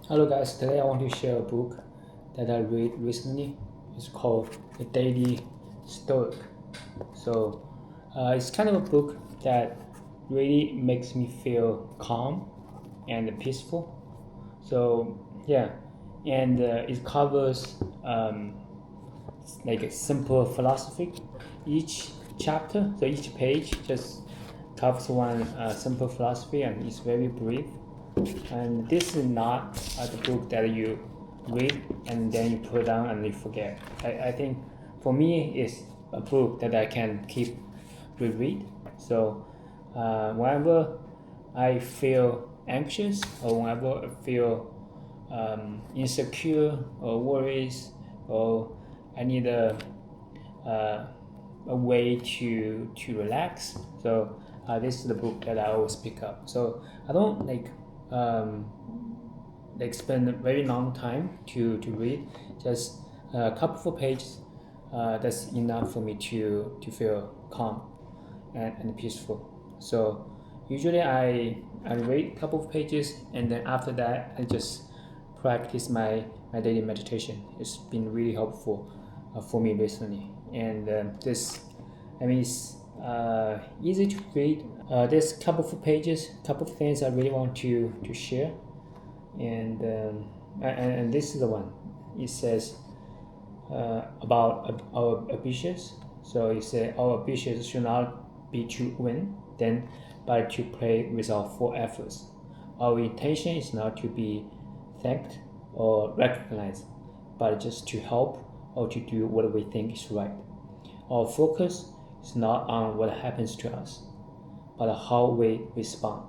Hello guys, today I want to share a book that I read recently. It's called The Daily Stoic. It's kind of a book that really makes me feel calm and peaceful. So yeah, and it covers like a simple philosophy. Each chapter, so each page just covers one simple philosophy, and it's very brief. And this is not the book that you read and then you put down and you forget. I think for me it's a book that I can keep reread. So whenever I feel anxious or whenever I feel insecure or worries or I need a way to relax. So this is the book that I always pick up. So I don't spend a very long time to read. Just a couple of pages. That's enough for me to feel calm and peaceful. So usually I read a couple of pages and then after that I just practice my daily meditation. It's been really helpful for me recently. And it's easy to read. There's a couple of pages, couple of things I really want to share. And this is the one. It says about our ambitions. So it says our ambitions should not be to win, then, but to play with our full efforts. Our intention is not to be thanked or recognized, but just to help or to do what we think is right. Our focus is not on what happens to us, but how we respond.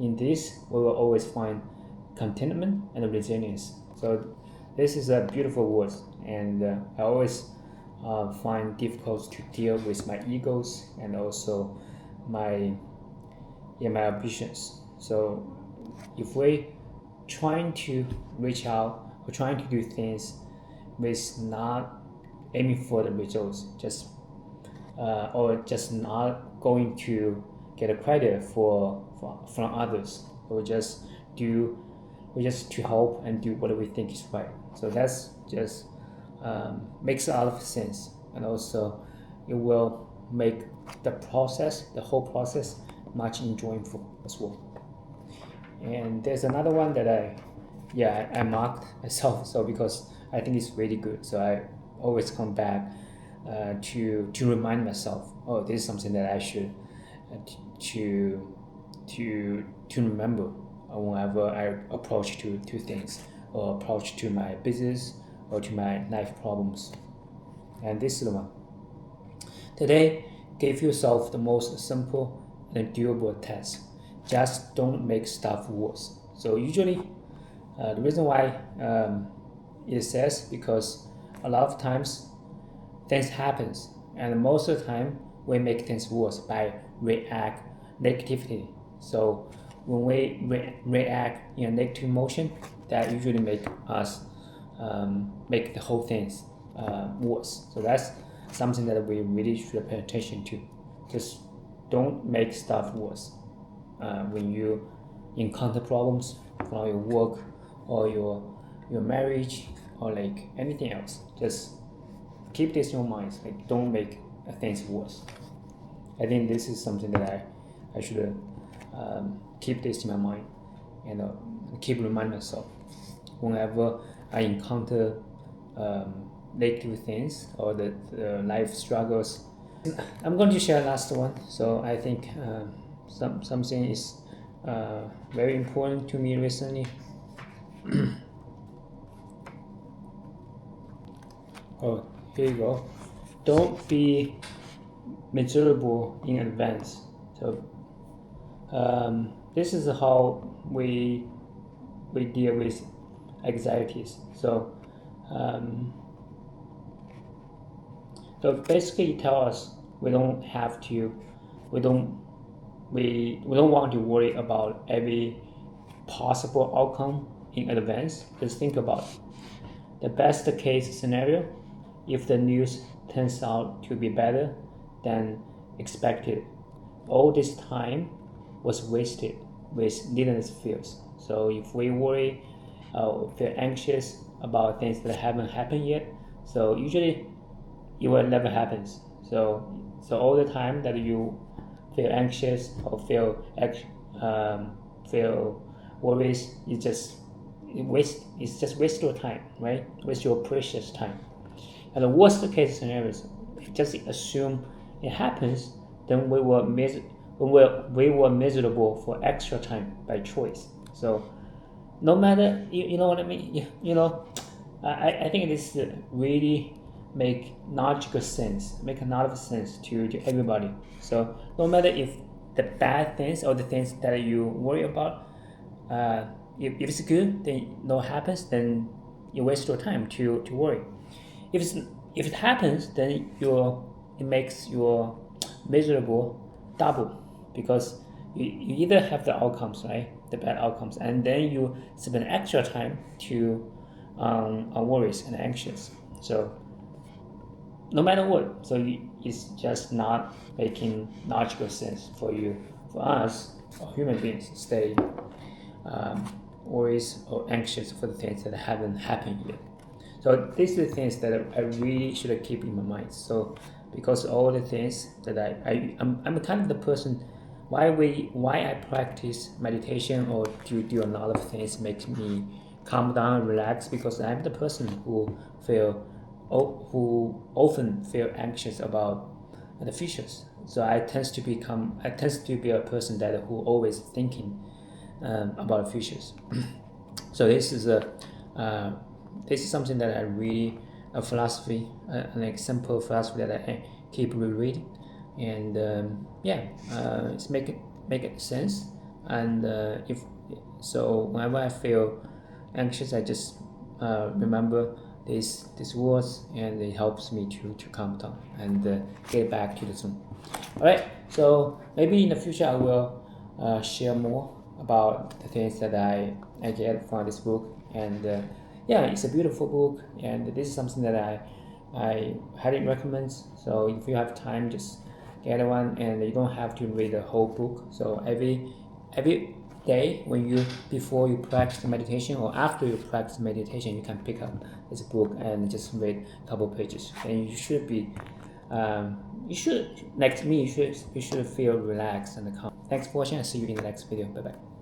In this, we will always find contentment and resilience. So this is a beautiful word, and I always find difficult to deal with my egos and also my my ambitions. So if we trying to reach out or trying to do things with not aiming for the results, just or just not going to get a credit for from others, or just to help and do what we think is right. So that's just makes a lot of sense, and also it will make the whole process, much enjoyable as well. And there's another one that I marked myself, so because I think it's really good, so I always come back to remind myself, oh, this is something that I should to to remember whenever I approach to things or approach to my business or to my life problems. And this is the one. Today, give yourself the most simple and doable task. Just don't make stuff worse. So usually, the reason why it says because a lot of times things happens, and most of the time we make things worse by react negatively. So when we react in a negative emotion, that usually make us make the whole things worse. So that's something that we really should pay attention to. Just don't make stuff worse when you encounter problems from your work or your marriage or like anything else. Just keep this in your mind. Like don't make things worse. I think this is something that I should keep this in my mind and keep remind myself whenever I encounter negative things or the life struggles. I'm going to share last one. So I think something is very important to me recently. Oh, here you go. Don't be miserable in advance. So this is how we deal with anxieties. So basically it tells us we don't have to, we don't want to worry about every possible outcome in advance. Just think about the best case scenario. If the news turns out to be better than expected, all this time was wasted with needless fears. So if we worry feel anxious about things that haven't happened yet. So usually it will never happens. So all the time that you feel anxious or feel worries, it's just waste your time, right? Waste your precious time. And the worst case scenarios, just assume it happens, then we were miserable for extra time by choice. So no matter, you know what I mean. I think this really make logical sense, make a lot of sense to everybody. So no matter if the bad things or the things that you worry about, if it's good, then no happens, then you waste your time to worry. If it's if it happens, then it makes your miserable double, because you either have the outcomes, right, the bad outcomes, and then you spend extra time to on worries and anxious. So no matter what, so it's just not making logical sense for you, for us, or human beings, to stay worries or anxious for the things that haven't happened yet. So these are the things that I really should keep in my mind. So because all the things that I'm kind of the person, why I practice meditation or do a lot of things makes me calm down, relax, because I'm the person who often feel anxious about the futures. So I tend to be a person that who always thinking about futures. So this is something that I really a philosophy, an example philosophy that I keep rereading, and it's make sense. And if so, whenever I feel anxious, I just remember these words, and it helps me to calm down and get back to the zone. All right, so maybe in the future I will share more about the things that I get from this book, and it's a beautiful book, and this is something that I highly recommend. So if you have time, just get one, and you don't have to read the whole book. So every day before you practice meditation or after you practice meditation, you can pick up this book and just read a couple pages, and you should be you should, like me, you should feel relaxed and calm. Thanks for watching. I'll see you in the next video. Bye bye.